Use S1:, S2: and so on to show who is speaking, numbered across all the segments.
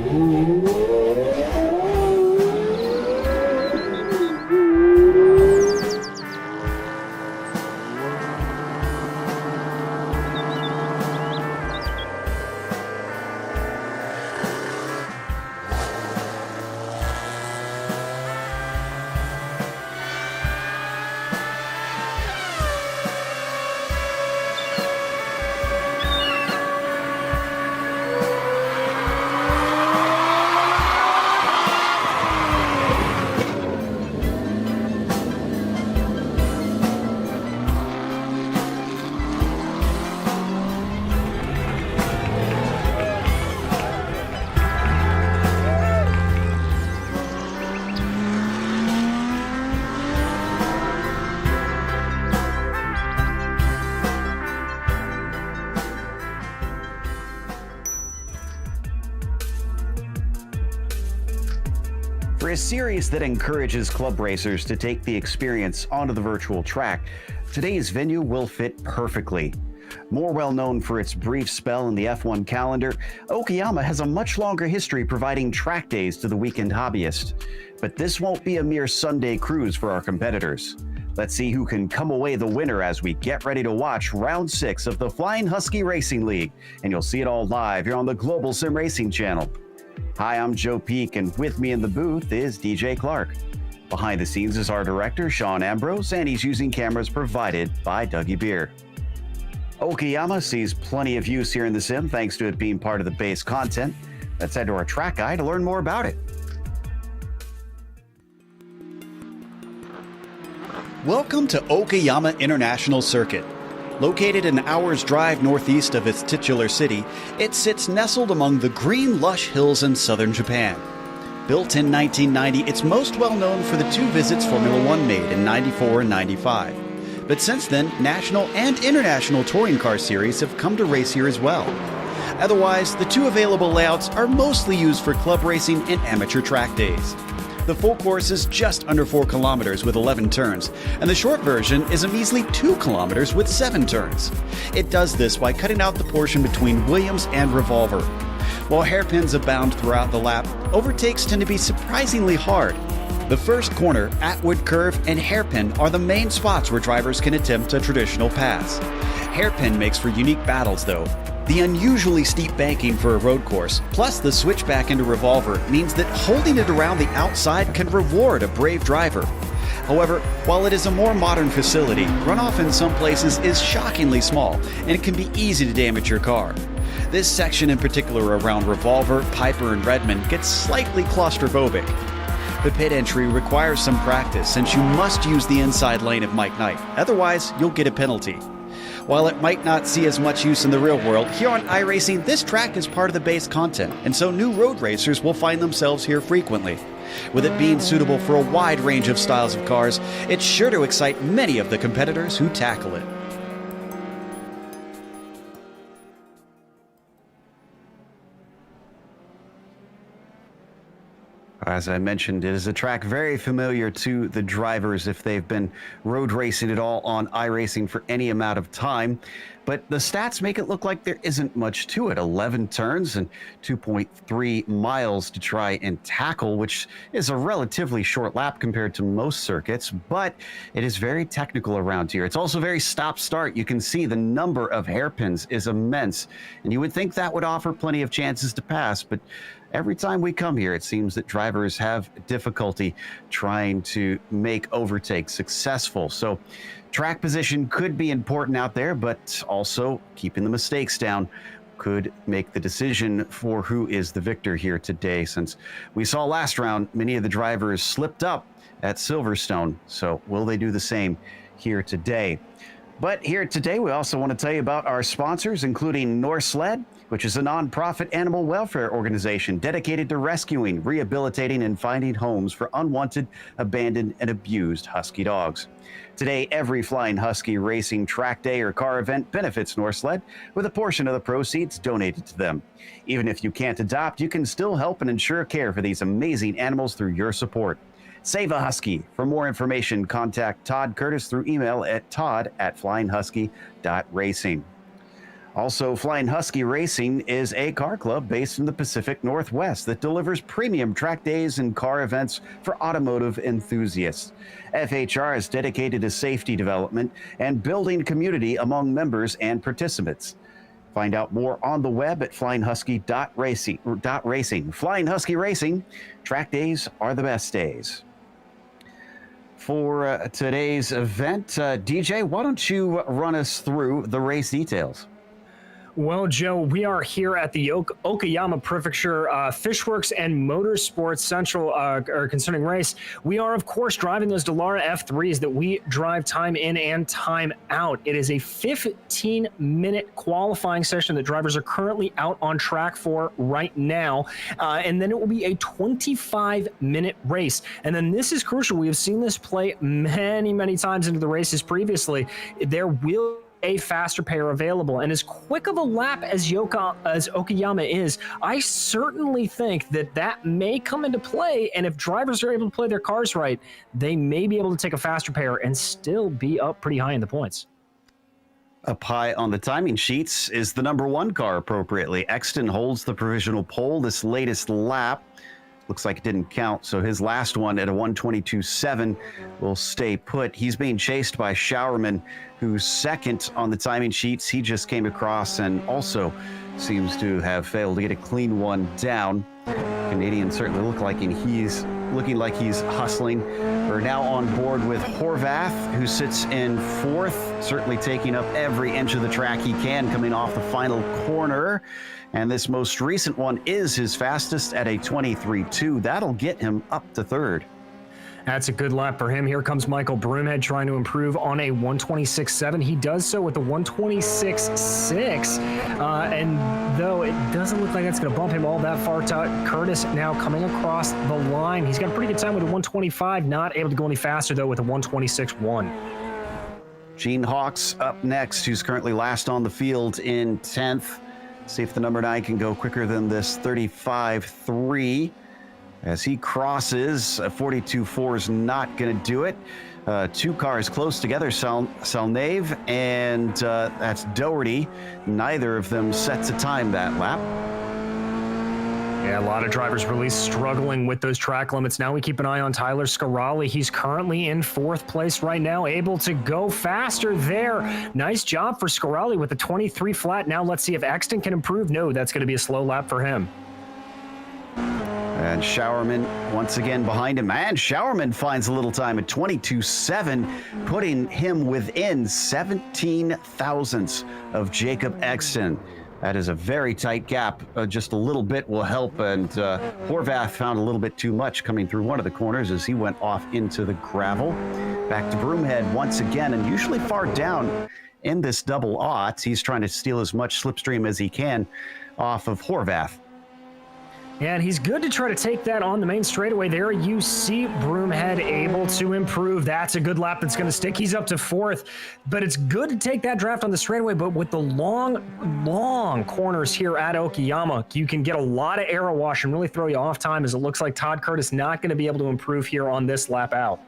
S1: For a series that encourages club racers to take the experience onto the virtual track, today's venue will fit perfectly. More well known for its brief spell in the F1 calendar, Okayama has a much longer history providing track days to the weekend hobbyist. But this won't be a mere Sunday cruise for our competitors. Let's see who can come away the winner as we get ready to watch round 6 of the FlyingHusky Racing League, and you'll see it all live here on the Global SimRacing channel. Hi, I'm Joe Peak, and with me in the booth is DJ Clark. Behind the scenes is our director, Sean Ambrose, and he's using cameras provided by Dougie Beer. Okayama sees plenty of use here in the sim thanks to it being part of the base content. Let's head to our track guide to learn more about it. Welcome to Okayama International Circuit. Located an hour's drive northeast of its titular city, it sits nestled among the green, lush hills in southern Japan. Built in 1990, it's most well known for the 2 visits Formula One made in 94 and 95. But since then, national and international touring car series have come to race here as well. Otherwise, the 2 available layouts are mostly used for club racing and amateur track days. The full course is just under 4 kilometers with 11 turns, and the short version is a measly 2 kilometers with 7 turns. It does this by cutting out the portion between Williams and Revolver. While hairpins abound throughout the lap, overtakes tend to be surprisingly hard. The first corner, Atwood Curve, and Hairpin are the main spots where drivers can attempt a traditional pass. Hairpin makes for unique battles though. The unusually steep banking for a road course, plus the switchback into Revolver, means that holding it around the outside can reward a brave driver. However, while it is a more modern facility, runoff in some places is shockingly small, and it can be easy to damage your car. This section in particular around Revolver, Piper, and Redmond gets slightly claustrophobic. The pit entry requires some practice since you must use the inside lane of Mike Knight, otherwise you'll get a penalty. While it might not see as much use in the real world, here on iRacing, this track is part of the base content, and so new road racers will find themselves here frequently. With it being suitable for a wide range of styles of cars, it's sure to excite many of the competitors who tackle it. As I mentioned, it is a track very familiar to the drivers if they've been road racing at all on iRacing for any amount of time. But the stats make it look like there isn't much to it. 11 turns and 2.3 miles to try and tackle, which is a relatively short lap compared to most circuits, but it is very technical around here. It's also very stop-start. You can see the number of hairpins is immense, and you would think that would offer plenty of chances to pass, but every time we come here, it seems that drivers have difficulty trying to make overtakes successful. So track position could be important out there, but also keeping the mistakes down could make the decision for who is the victor here today. Since we saw last round, many of the drivers slipped up at Silverstone. So will they do the same here today? But here today, we also want to tell you about our sponsors, including Norsled, which is a nonprofit animal welfare organization dedicated to rescuing, rehabilitating, and finding homes for unwanted, abandoned, and abused husky dogs. Today, every Flying Husky Racing track day or car event benefits Norsled with a portion of the proceeds donated to them. Even if you can't adopt, you can still help and ensure care for these amazing animals through your support. Save a Husky. For more information, contact Todd Curtis through email at todd@flyinghusky.racing. Also, Flying Husky Racing is a car club based in the Pacific Northwest that delivers premium track days and car events for automotive enthusiasts. FHR is dedicated to safety development and building community among members and participants. Find out more on the web at flyinghusky.racing. Flying Husky Racing, track days are the best days. For today's event, DJ, why don't you run us through the race details?
S2: Well, Joe, we are here at the Okayama Prefecture Fishworks and Motorsports Central concerning race. We are, of course, driving those Dallara F3s that we drive time in and time out. It is a 15-minute qualifying session that drivers are currently out on track for right now. And then it will be a 25-minute race. And then this is crucial. We have seen this play many, many times into the races previously. There will a faster pair available, and as quick of a lap as Okayama is, I certainly think that may come into play, and if drivers are able to play their cars right, they may be able to take a faster pair and still be up pretty high in the points.
S1: Up high on the timing sheets is the number 1 car appropriately. Exton holds the provisional pole this latest lap. Looks like it didn't count, so his last one at a 1:22.7 will stay put. He's being chased by Showerman, who's second on the timing sheets. He just came across and also seems to have failed to get a clean one down. Canadian certainly looking like he's hustling. We're now on board with Horvath, who sits in 4th, certainly taking up every inch of the track he can coming off the final corner. And this most recent one is his fastest at a 23.2. That'll get him up to 3rd.
S2: That's a good lap for him. Here comes Michael Broomhead trying to improve on a 126.7. He does so with a 126.6. And though it doesn't look like that's going to bump him all that far, Curtis now coming across the line. He's got a pretty good time with a 125. Not able to go any faster, though, with a 126.1.
S1: Gene Hawks up next, who's currently last on the field in 10th. See if the number 9 can go quicker than this 35.3. As he crosses, a 42.4 is not going to do it. 2 cars close together, Salnave and that's Doherty. Neither of them set to time that lap.
S2: Yeah, a lot of drivers really struggling with those track limits. Now we keep an eye on Tyler Scarali. He's currently in 4th place right now, able to go faster there. Nice job for Scarali with the 23 flat. Now let's see if Exton can improve. No, that's going to be a slow lap for him.
S1: And Showerman once again behind him. And Showerman finds a little time at 22.7, putting him within 17 thousandths of Jacob Exton. That is a very tight gap. Just a little bit will help. And Horvath found a little bit too much coming through one of the corners as he went off into the gravel. Back to Broomhead once again, and usually far down in this double aughts. He's trying to steal as much slipstream as he can off of Horvath.
S2: And he's good to try to take that on the main straightaway there. You see Broomhead able to improve. That's a good lap that's going to stick. He's up to 4th, but it's good to take that draft on the straightaway. But with the long corners here at Okayama, you can get a lot of aero wash and really throw you off time, as it looks like Todd Curtis not going to be able to improve here on this lap out.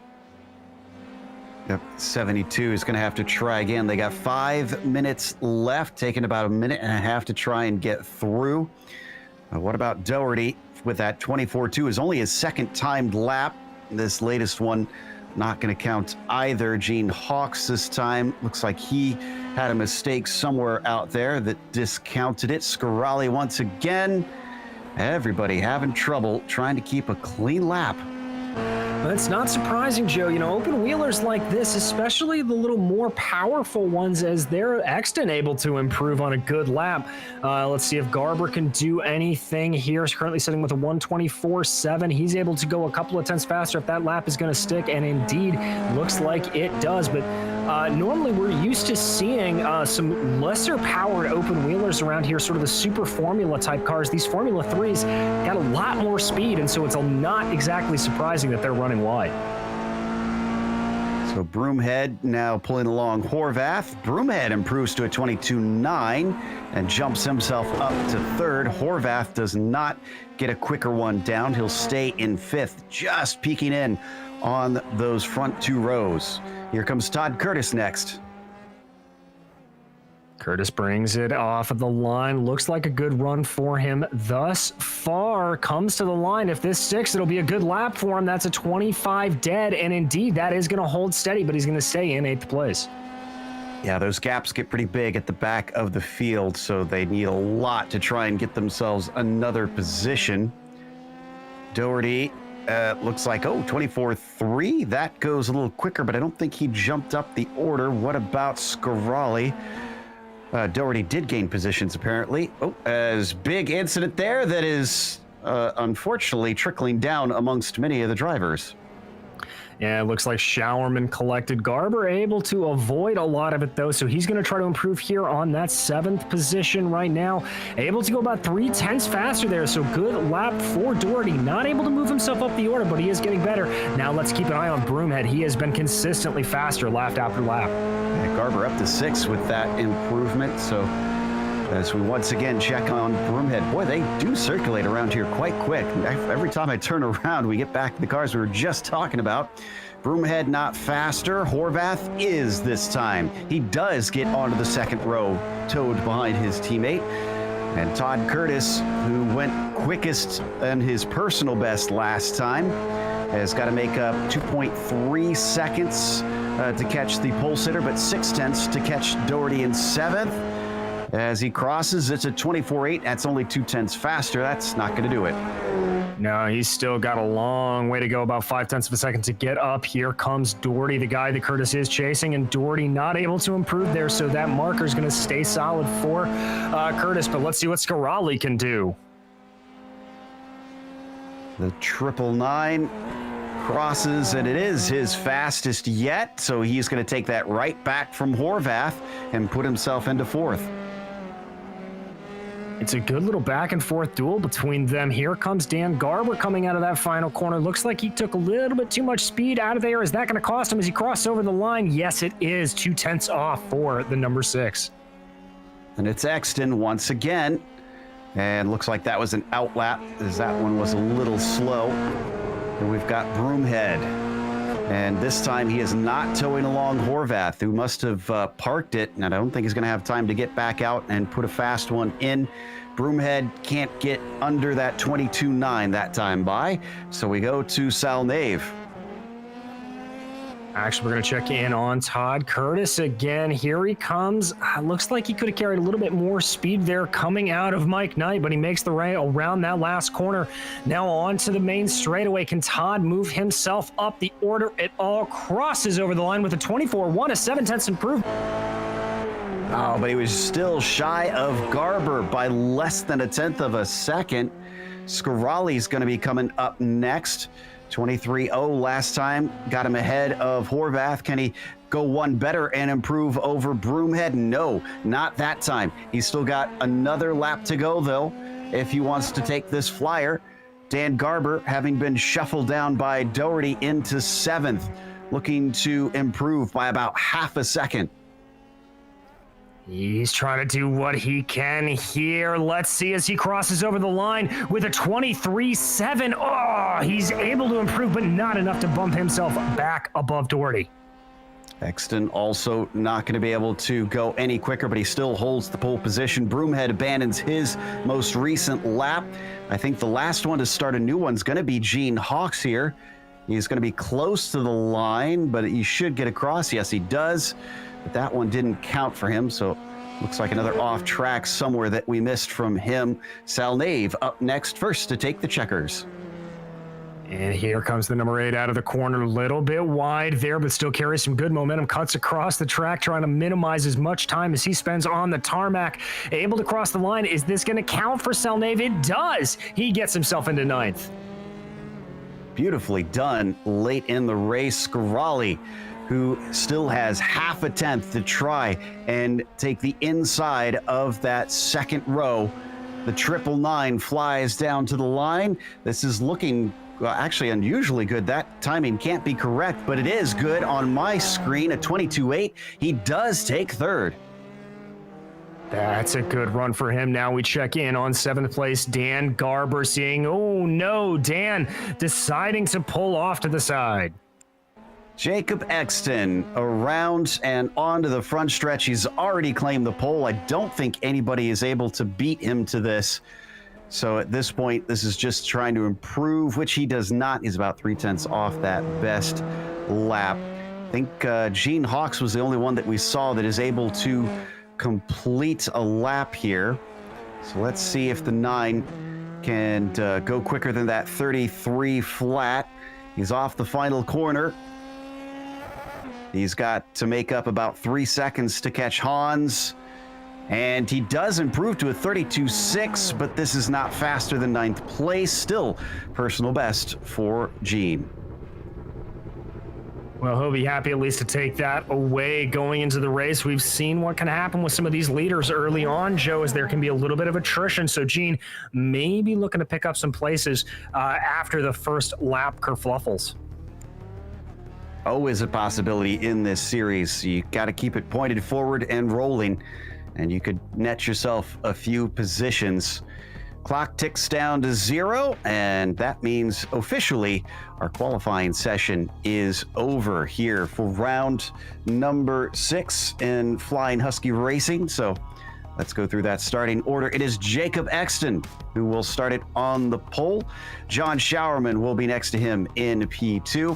S1: Yep, 72 is going to have to try again. They got 5 minutes left, taking about a minute and a half to try and get through. What about Doherty with that 24.2? Is only his 2nd timed lap. This latest one not going to count either. Gene Hawks this time. Looks like he had a mistake somewhere out there that discounted it. Scarali once again. Everybody having trouble trying to keep a clean lap.
S2: That's not surprising, Joe. You know, open wheelers like this, especially the little more powerful ones, as they're Exton able to improve on a good lap. Let's see if Garber can do anything here. He's currently sitting with a 124.7. He's able to go a couple of tenths faster if that lap is going to stick, and indeed looks like it does. But normally we're used to seeing some lesser powered open wheelers around here, sort of the super Formula type cars. These Formula 3s got a lot more speed, and so it's not exactly surprising that they're running wide.
S1: So Broomhead now pulling along Horvath. Broomhead improves to a 22.9 and jumps himself up to 3rd. Horvath does not get a quicker one down. He'll stay in 5th, just peeking in on those front 2 rows. Here comes Todd Curtis next.
S2: Curtis brings it off of the line. Looks like a good run for him thus far. Comes to the line. If this sticks, it'll be a good lap for him. That's a 25 dead, and indeed, that is going to hold steady, but he's going to stay in 8th place.
S3: Yeah, those gaps get pretty big at the back of the field, so they need a lot to try and get themselves another position. Doherty looks like, 24-3. That goes a little quicker, but I don't think he jumped up the order. What about Scarali? Doherty did gain positions, apparently. As big incident there that is unfortunately trickling down amongst many of the drivers.
S2: Yeah, it looks like Showerman collected. Garber able to avoid a lot of it, though, so he's going to try to improve here on that 7th position right now. Able to go about 0.3 faster there, so good lap for Doherty. Not able to move himself up the order, but he is getting better. Now let's keep an eye on Broomhead. He has been consistently faster lap after lap.
S3: Yeah, Garber up to 6 with that improvement, so as we once again check on Broomhead. Boy, they do circulate around here quite quick. Every time I turn around, we get back to the cars we were just talking about. Broomhead not faster. Horvath is this time. He does get onto the 2nd row, towed behind his teammate. And Todd Curtis, who went quickest and his personal best last time, has got to make up 2.3 seconds to catch the pole sitter, but 0.6 to catch Doherty in 7th. As he crosses, it's a 24.8. That's only 0.2 faster. That's not going to do it.
S2: No, he's still got a long way to go, about 0.5 of a second to get up. Here comes Doherty, the guy that Curtis is chasing, and Doherty not able to improve there, so that marker is going to stay solid for Curtis. But let's see what Scarali can do.
S3: The 999 crosses, and it is his fastest yet, so he's going to take that right back from Horvath and put himself into 4th.
S2: It's a good little back and forth duel between them. Here comes Dan Garber coming out of that final corner. Looks like he took a little bit too much speed out of there. Is that going to cost him as he crosses over the line? Yes, it is. 0.2 off for the number 6.
S3: And it's Exton once again. And looks like that was an outlap, as that one was a little slow. And we've got Broomhead. And this time he is not towing along Horvath, who must have parked it. And I don't think he's going to have time to get back out and put a fast one in. Broomhead can't get under that 22.9 that time by. So we go to Salnave.
S2: Actually, we're going to check in on Todd Curtis again. Here he comes. Looks like he could have carried a little bit more speed there coming out of Mike Knight, but he makes the way around that last corner. Now on to the main straightaway. Can Todd move himself up the order? It all crosses over the line with a 24.1, a 0.7 improvement.
S3: Oh, but he was still shy of Garber by less than 1/10 of a second. Scarali's going to be coming up next. 23.0 last time, got him ahead of Horvath. Can he go one better and improve over Broomhead? No, not that time. He's still got another lap to go, though, if he wants to take this flyer. Dan Garber, having been shuffled down by Doherty into 7th, looking to improve by about 0.5 second.
S2: He's trying to do what he can here. Let's see as he crosses over the line with a 23.7. Oh, he's able to improve, but not enough to bump himself back above Doherty.
S3: Exton also not going to be able to go any quicker, but he still holds the pole position. Broomhead abandons his most recent lap. I think the last one to start a new one's going to be Gene Hawks here. He's going to be close to the line, but he should get across. Yes, he does. But that one didn't count for him, so looks like another off track somewhere that we missed from him. Salnave up next, first to take the checkers.
S2: And here comes the number 8 out of the corner, a little bit wide there, but still carries some good momentum, cuts across the track, trying to minimize as much time as he spends on the tarmac. Able to cross the line. Is this going to count for Salnave? It does. He gets himself into 9th.
S3: Beautifully done late in the race. Scarali, who still has 0.5 to try and take the inside of that 2nd row. The 999 flies down to the line. This is looking actually unusually good. That timing can't be correct, but it is good on my screen, a 22.8. He does take 3rd.
S2: That's a good run for him. Now we check in on 7th place, Dan Garber, seeing, oh no, Dan deciding to pull off to the side.
S3: Jacob Exton around and onto the front stretch. He's already claimed the pole. I don't think anybody is able to beat him to this. So at this point, this is just trying to improve, which he does not. He's about 3/10 off that best lap. I think Gene Hawks was the only one that we saw that is able to complete a lap here. So let's see if the 9 can go quicker than that 33 flat. He's off the final corner. He's got to make up about 3 seconds to catch Hans. And he does improve to a 32.6, but this is not faster than 9th place. Still personal best for Gene.
S2: Well, he'll be happy at least to take that away going into the race. We've seen what can happen with some of these leaders early on, Joe, as there can be a little bit of attrition. So Gene may be looking to pick up some places after the first lap kerfluffles.
S3: Always a possibility in this series. You got to keep it pointed forward and rolling, and you could net yourself a few positions. Clock ticks down to 0, and that means officially our qualifying session is over here for round number 6 in Flying Husky Racing. So let's go through that starting order. It is Jacob Exton who will start it on the pole. John Showerman will be next to him in P2.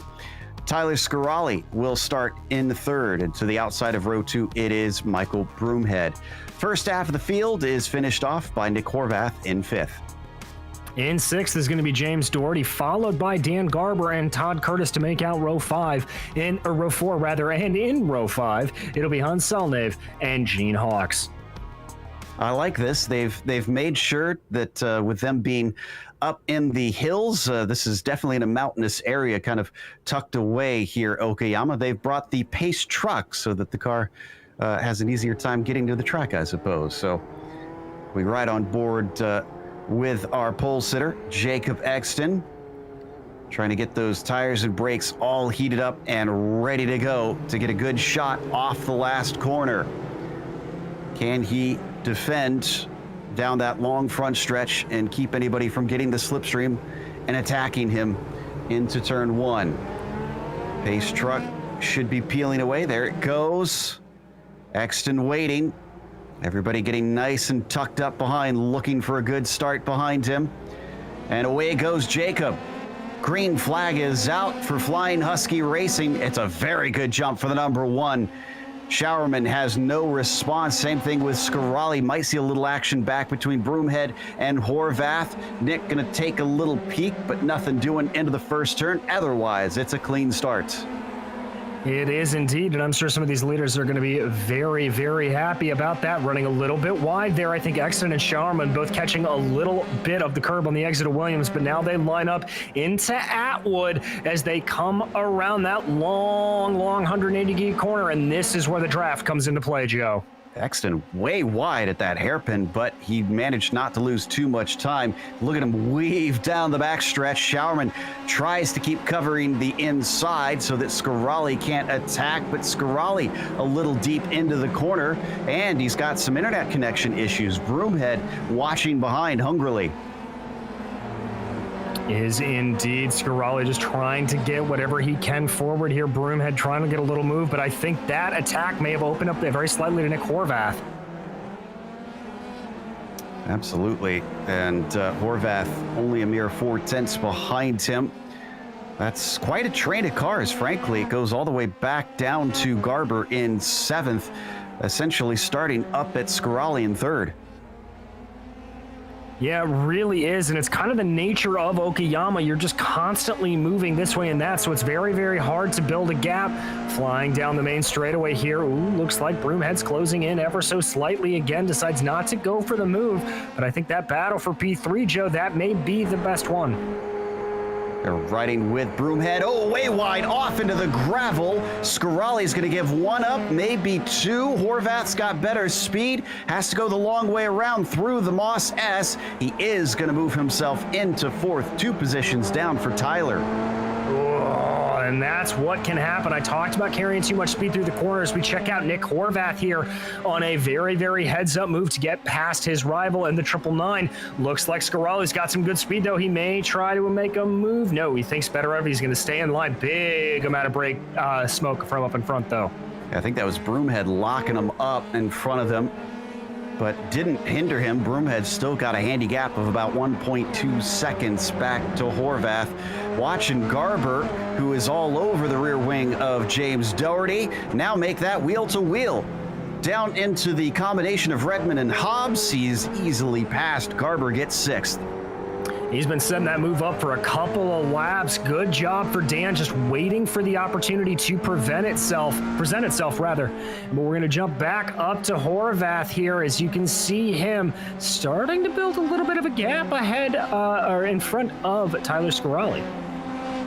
S3: Tyler Scarali will start in the 3rd, and to the outside of row 2, it is Michael Broomhead. First half of the field is finished off by Nick Horvath in 5th.
S2: In 6th is going to be James Doherty, followed by Dan Garber and Todd Curtis to make out row 5, or row 4 rather, and in row 5, it'll be Hans Selnave and Gene Hawks.
S3: I like this. They've made sure that with them being up in the hills, this is definitely in a mountainous area, kind of tucked away here, Okayama. They've brought the pace truck so that the car has an easier time getting to the track, I suppose. So we ride on board with our pole sitter, Jacob Exton, trying to get those tires and brakes all heated up and ready to go to get a good shot off the last corner. Can he defend down that long front stretch and keep anybody from getting the slipstream and attacking him into turn 1? Pace truck should be peeling away. There it goes. Exton waiting. Everybody getting nice and tucked up behind, looking for a good start behind him. And away goes Jacob. Green flag is out for Flying Husky Racing. It's a very good jump for the number 1. Showerman has no response. Same thing with Scarali. Might see a little action back between Broomhead and Horvath. Nick gonna take a little peek, but nothing doing into the first turn. Otherwise, it's a clean start.
S2: It is indeed, and I'm sure some of these leaders are going to be very, very happy about that. Running a little bit wide there. I think Exton and Showerman both catching a little bit of the curb on the exit of Williams, but now they line up into Atwood as they come around that long 180-degree corner, and this is where the draft comes into play, Joe.
S3: Exton way wide at that hairpin, but he managed not to lose too much time. Look at him weave down the backstretch. Showerman tries to keep covering the inside so that Scarali can't attack, but Scarali a little deep into the corner, and he's got some internet connection issues. Broomhead watching behind hungrily.
S2: Is indeed Scarali just trying to get whatever he can forward here. Broomhead trying to get a little move, but I think that attack may have opened up there very slightly to Nick Horvath.
S3: Absolutely, and Horvath only a mere 4/10 behind him. That's quite a train of cars, frankly. It goes all the way back down to Garber in 7th, essentially starting up at Scarali in 3rd.
S2: Yeah, it really is, and it's kind of the nature of Okayama. You're just constantly moving this way and that, so it's very, very hard to build a gap. Flying down the main straightaway here. Ooh, looks like Broomhead's closing in ever so slightly again, decides not to go for the move, but I think that battle for P3, Joe, that may be the best one.
S3: They're riding with Broomhead. Oh, way wide off into the gravel. Scarali's going to give 1 up, maybe 2. Horvath's got better speed. Has to go the long way around through the Moss S. He is going to move himself into 4th. 2 positions down for Tyler.
S2: Oh, and that's what can happen. I talked about carrying too much speed through the corners. We check out Nick Horvath here on a very, very heads-up move to get past his rival in the 999. Looks like Scaralli's got some good speed, though. He may try to make a move. No, he thinks better of it. He's going to stay in line. Big amount of brake smoke from up in front, though.
S3: I think that was Broomhead locking him up in front of them, but didn't hinder him. Broomhead still got a handy gap of about 1.2 seconds back to Horvath. Watching Garber, who is all over the rear wing of James Doherty, now make that wheel-to-wheel. Down into the combination of Redmond and Hobbs. He's easily passed. Garber gets 6th.
S2: He's been setting that move up for a couple of laps. Good job for Dan, just waiting for the opportunity to present itself. But we're going to jump back up to Horvath here, as you can see him starting to build a little bit of a gap ahead or in front of Tyler Scaralli.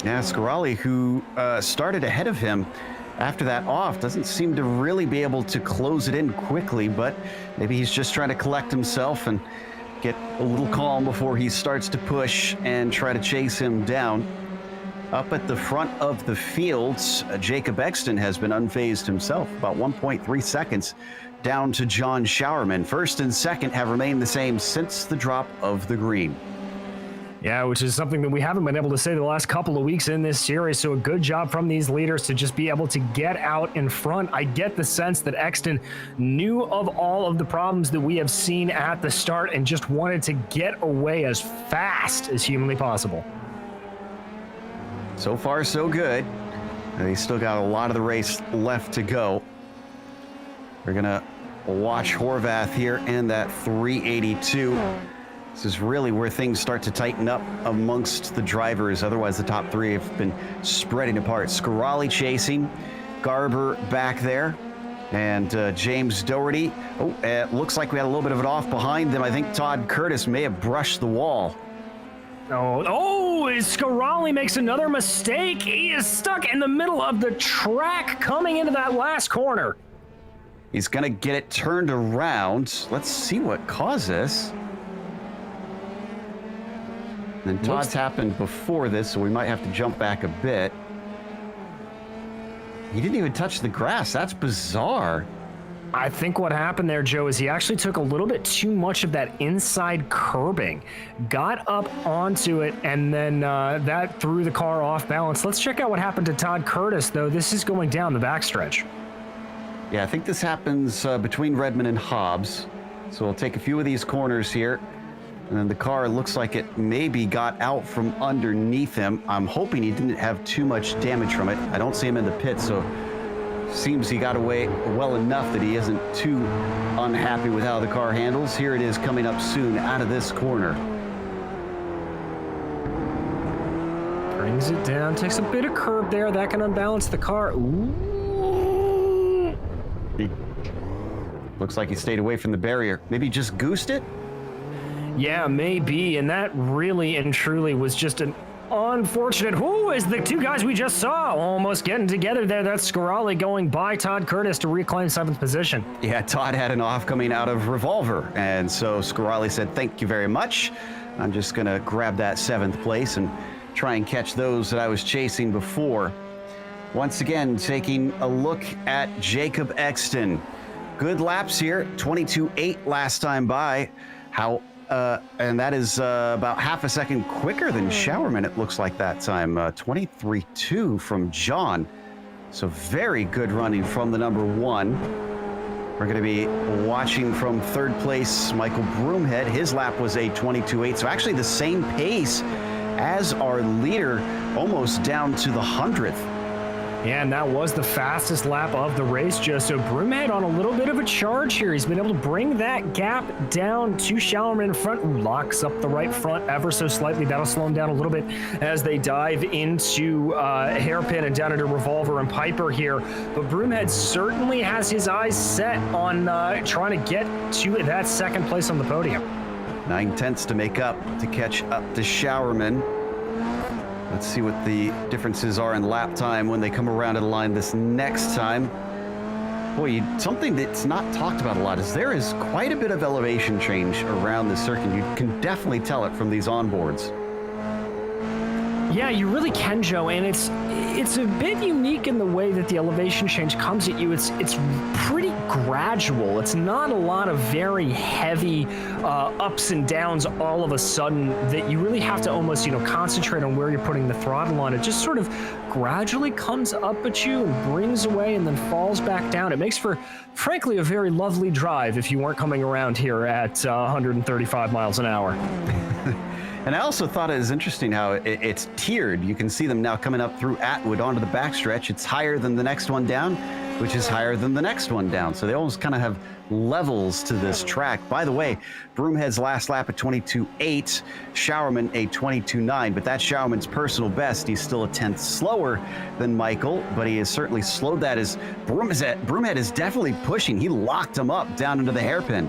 S3: Yeah, Scaralli, who started ahead of him after that off, doesn't seem to really be able to close it in quickly, but maybe he's just trying to collect himself and get a little calm before he starts to push and try to chase him down. Up at the front of the fields, Jacob Exton has been unfazed himself, about 1.3 seconds down to John Showerman. First and second have remained the same since the drop of the green.
S2: Yeah, which is something that we haven't been able to say the last couple of weeks in this series. So a good job from these leaders to just be able to get out in front. I get the sense that Exton knew of all of the problems that we have seen at the start and just wanted to get away as fast as humanly possible.
S3: So far, so good. They still got a lot of the race left to go. We're gonna watch Horvath here and that 382. This is really where things start to tighten up amongst the drivers. Otherwise, the top three have been spreading apart. Scaralli chasing, Garber back there, and James Doherty. Oh, it looks like we had a little bit of it off behind them. I think Todd Curtis may have brushed the wall.
S2: Scaralli makes another mistake. He is stuck in the middle of the track coming into that last corner.
S3: He's going to get it turned around. Let's see what caused this. And Todd's happened before this, so we might have to jump back a bit. He didn't even touch the grass. That's bizarre.
S2: I think what happened there, Joe, is he actually took a little bit too much of that inside curbing, got up onto it, and then that threw the car off balance. Let's check out what happened to Todd Curtis, though. This is going down the backstretch.
S3: Yeah, I think this happens between Redmond and Hobbs. So we'll take a few of these corners here. And then the car looks like it maybe got out from underneath him. I'm hoping he didn't have too much damage from it. I don't see him in the pit, so seems he got away well enough that he isn't too unhappy with how the car handles. Here it is coming up soon out of this corner.
S2: Brings it down, takes a bit of curb there. That can unbalance the car. Ooh.
S3: He looks like he stayed away from the barrier. Maybe he just goosed it?
S2: Yeah, maybe, and that really and truly was just an unfortunate. Who is the two guys we just saw almost getting together there? That's Scaralli going by Todd Curtis to reclaim 7th position.
S3: Yeah, Todd had an off coming out of Revolver, and so Scaralli said, thank you very much. I'm just going to grab that 7th place and try and catch those that I was chasing before. Once again, taking a look at Jacob Exton. Good laps here, 22.8 last time by. And that is about half a second quicker than Showerman, it looks like that time. 23.2 from John. So very good running from the number 1. We're going to be watching from 3rd place, Michael Broomhead. His lap was a 22.8. So actually the same pace as our leader, almost down to the 100th.
S2: Yeah, and that was the fastest lap of the race, Joe. So Broomhead on a little bit of a charge here. He's been able to bring that gap down to Showerman in front, who locks up the right front ever so slightly. That'll slow him down a little bit as they dive into Hairpin and down into Revolver and Piper here. But Broomhead certainly has his eyes set on trying to get to that 2nd place on the podium.
S3: 9/10 to make up to catch up to Showerman. Let's see what the differences are in lap time when they come around to the line this next time. Boy, something that's not talked about a lot is there is quite a bit of elevation change around the circuit. You can definitely tell it from these onboards.
S2: Yeah, you really can, Joe, and it's a bit unique in the way that the elevation change comes at you. It's pretty gradual. It's not a lot of very heavy ups and downs all of a sudden that you really have to almost, concentrate on where you're putting the throttle on. It just sort of gradually comes up at you and brings away and then falls back down. It makes for, frankly, a very lovely drive if you weren't coming around here at 135 miles an hour.
S3: And I also thought it was interesting how it's tiered. You can see them now coming up through Atwood onto the backstretch. It's higher than the next one down, which is higher than the next one down. So they almost kind of have levels to this track. By the way, Broomhead's last lap at 22.8, Showerman a 22.9, but that's Showerman's personal best. He's still a tenth slower than Michael, but he has certainly slowed that as Broomhead is definitely pushing. He locked him up down into the hairpin.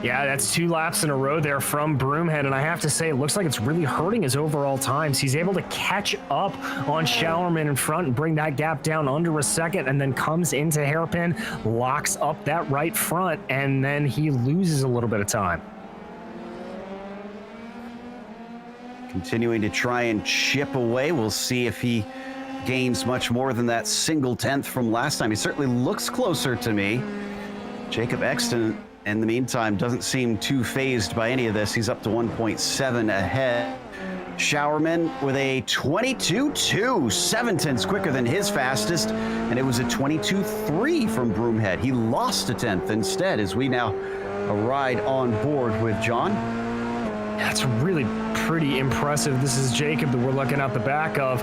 S2: Yeah, that's 2 laps in a row there from Broomhead, and I have to say, it looks like it's really hurting his overall times. He's able to catch up on Showerman in front and bring that gap down under a second, and then comes into hairpin, locks up that right front, and then he loses a little bit of time.
S3: Continuing to try and chip away. We'll see if he gains much more than that single tenth from last time. He certainly looks closer to me. Jacob Exton, in the meantime, doesn't seem too phased by any of this. He's up to 1.7 ahead. Showerman with a 22.2, 7 tenths quicker than his fastest, and it was a 22.3 from Broomhead. He lost a tenth instead as we now ride on board with John.
S2: That's really pretty impressive. This is Jacob that we're looking at the back of.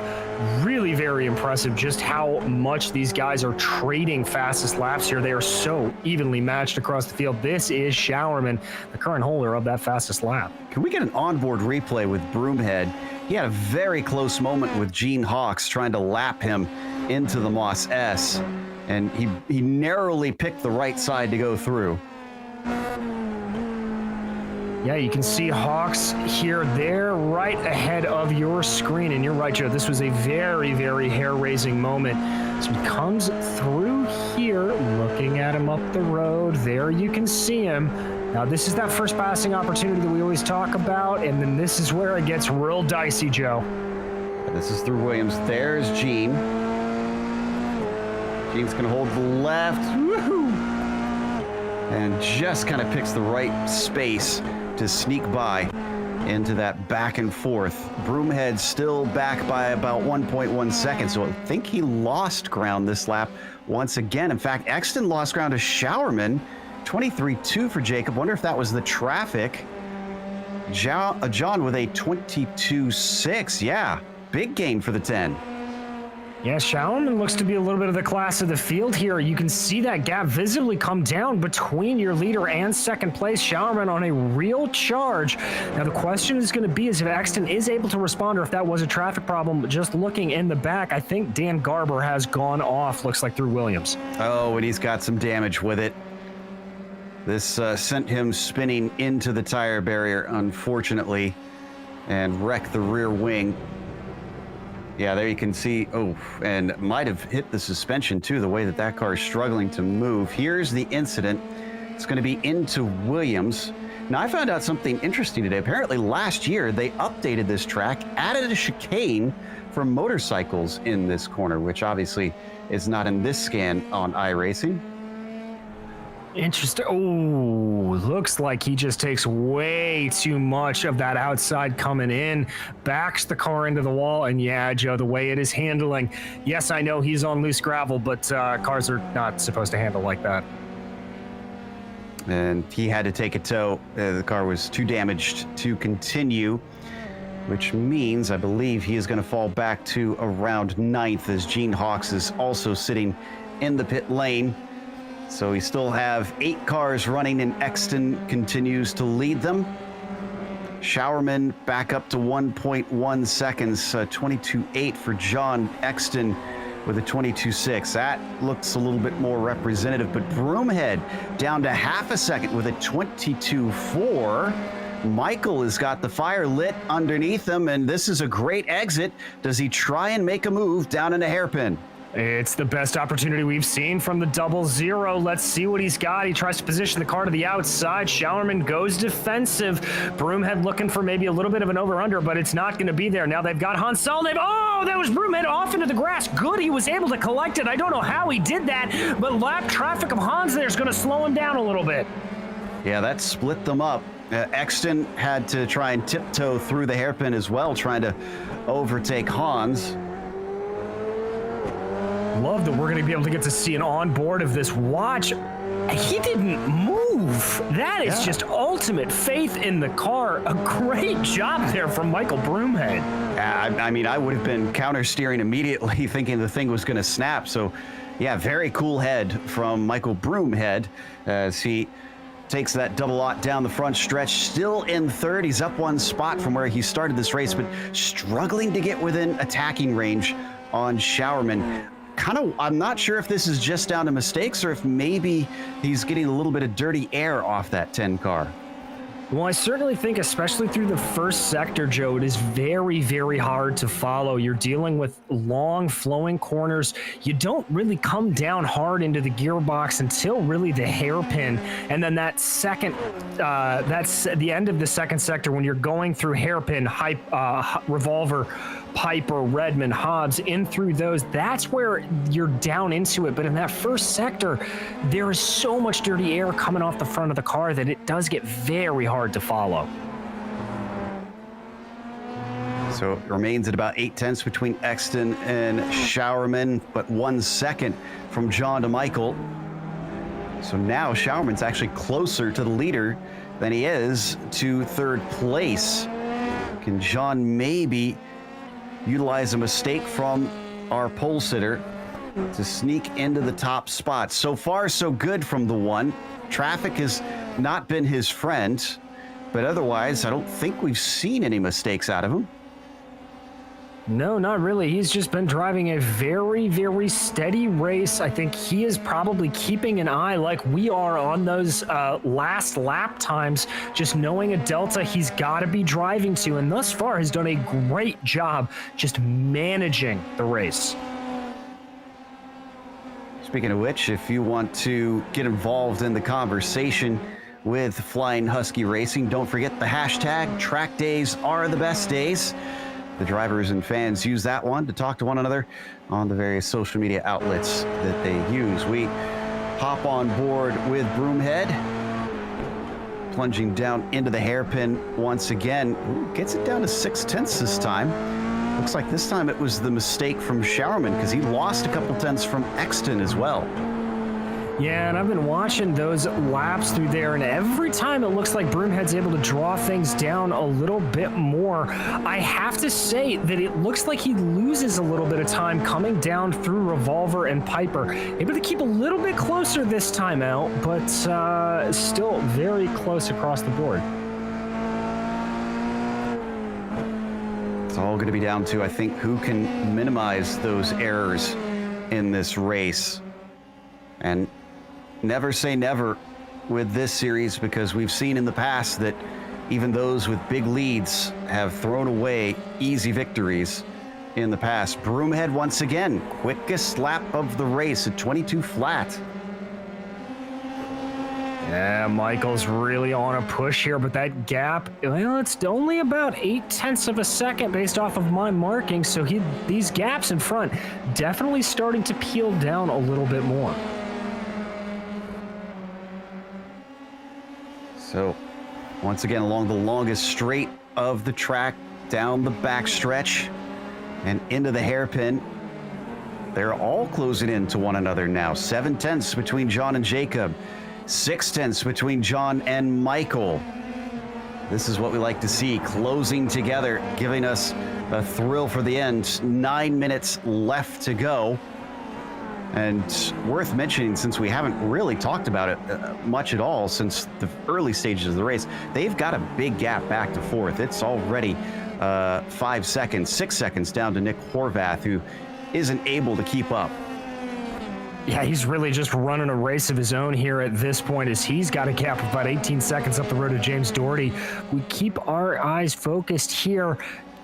S2: Really very impressive just how much these guys are trading fastest laps here. They are so evenly matched across the field. This is Showerman, the current holder of that fastest lap.
S3: Can we get an onboard replay with Broomhead? He had a very close moment with Gene Hawks trying to lap him into the Moss S, and he narrowly picked the right side to go through.
S2: Yeah, you can see Hawks here, there, right ahead of your screen. And you're right, Joe, this was a very, very hair-raising moment. So he comes through here, looking at him up the road. There you can see him. Now, this is that first passing opportunity that we always talk about, and then this is where it gets real dicey, Joe.
S3: This is through Williams. There's Gene. Gene's going to hold the left. Woohoo! And just kind of picks the right space to sneak by into that back and forth. Broomhead still back by about 1.1 seconds, so I think he lost ground this lap once again. In fact, Exton lost ground to Showerman. 23.2 for Jacob. Wonder if that was the traffic. John with a 22.6. Yeah, big gain for the 10.
S2: Yeah, Showerman looks to be a little bit of the class of the field here. You can see that gap visibly come down between your leader and second place. Showerman on a real charge. Now, the question is going to be is if Exton is able to respond or if that was a traffic problem. But just looking in the back, I think Dan Garber has gone off, looks like through Williams.
S3: Oh, and he's got some damage with it. This sent him spinning into the tire barrier, unfortunately, and wrecked the rear wing. Yeah, there you can see, and might have hit the suspension too, the way that car is struggling to move. Here's the incident. It's going to be into Williams. Now, I found out something interesting today. Apparently last year, they updated this track, added a chicane for motorcycles in this corner, which obviously is not in this scan on iRacing.
S2: Interesting. Oh, looks like he just takes way too much of that outside coming in, backs the car into the wall, and yeah, Joe, the way it is handling. Yes, I know he's on loose gravel, but cars are not supposed to handle like that.
S3: And he had to take a tow. The car was too damaged to continue, which means I believe he is going to fall back to around 9th as Gene Hawks is also sitting in the pit lane. So we still have 8 cars running, and Exton continues to lead them. Showerman back up to 1.1 seconds, 22.8 for John. Exton with a 22.6. That looks a little bit more representative, but Broomhead down to half a second with a 22.4. Michael has got the fire lit underneath him, and this is a great exit. Does he try and make a move down into hairpin?
S2: It's the best opportunity we've seen from the 00. Let's see what he's got. He tries to position the car to the outside. Showerman goes defensive. Broomhead looking for maybe a little bit of an over-under, but it's not going to be there. Now they've got Hansel. Oh, that was Broomhead off into the grass. Good, he was able to collect it. I don't know how he did that, but lap traffic of Hans there is going to slow him down a little bit.
S3: Yeah, that split them up. Exton had to try and tiptoe through the hairpin as well, trying to overtake Hans.
S2: Love that we're going to be able to get to see an onboard of this. Watch, he didn't move. That is just ultimate faith in the car. A great job there from Michael Broomhead.
S3: I mean, I would have been counter steering immediately thinking the thing was going to snap. So yeah, very cool head from Michael Broomhead as he takes that double aught down the front stretch, still in third. He's up one spot from where he started this race, but struggling to get within attacking range on Showerman. I'm not sure if this is just down to mistakes or if maybe he's getting a little bit of dirty air off that 10 car.
S2: Well, I certainly think, especially through the first sector, Joe, it is very, very hard to follow. You're dealing with long, flowing corners. You don't really come down hard into the gearbox until really the hairpin. And then that second, that's the end of the second sector when you're going through hairpin, Revolver, Piper, Redmond, Hobbs, in through those. That's where you're down into it. But in that first sector, there is so much dirty air coming off the front of the car that it does get very hard to follow.
S3: So it remains at about 8/10 between Exton and Showerman, but 1 second from John to Michael. So now Showerman's actually closer to the leader than he is to third place. Can John maybe utilize a mistake from our pole sitter to sneak into the top spot? So far, so good from the one. Traffic has not been his friend, but otherwise, I don't think we've seen any mistakes out of him.
S2: No, not really. He's just been driving a very, very steady race. I think he is probably keeping an eye like we are on those last lap times, just knowing a delta he's got to be driving to, and thus far has done a great job just managing the race.
S3: Speaking of which, if you want to get involved in the conversation with Flying Husky Racing, don't forget the hashtag Track Days Are the Best Days. The drivers and fans use that one to talk to one another on the various social media outlets that they use. We hop on board with Broomhead, plunging down into the hairpin once again. Ooh, gets it down to 6/10 this time. Looks like this time it was the mistake from Showerman because he lost a couple tenths from Exton as well.
S2: Yeah, and I've been watching those laps through there, and every time it looks like Broomhead's able to draw things down a little bit more. I have to say that it looks like he loses a little bit of time coming down through Revolver and Piper. Able to keep a little bit closer this time out, but still very close across the board.
S3: It's all going to be down to, I think, who can minimize those errors in this race. And never say never with this series, because we've seen in the past that even those with big leads have thrown away easy victories in the past. Broomhead once again, quickest lap of the race at 22 flat.
S2: Yeah, Michael's really on a push here, but that gap, well, it's only about 8/10 of a second based off of my marking, so these gaps in front definitely starting to peel down a little bit more.
S3: So, once again, along the longest straight of the track, down the backstretch, and into the hairpin. They're all closing in to one another now. 7/10 between John and Jacob. 6/10 between John and Michael. This is what we like to see, closing together, giving us a thrill for the end. 9 minutes left to go. And worth mentioning, since we haven't really talked about it much at all since the early stages of the race, they've got a big gap back to fourth. It's already 5 seconds, 6 seconds down to Nick Horvath, who isn't able to keep up.
S2: Yeah, he's really just running a race of his own here at this point, as he's got a gap of about 18 seconds up the road to James Doherty. We keep our eyes focused here.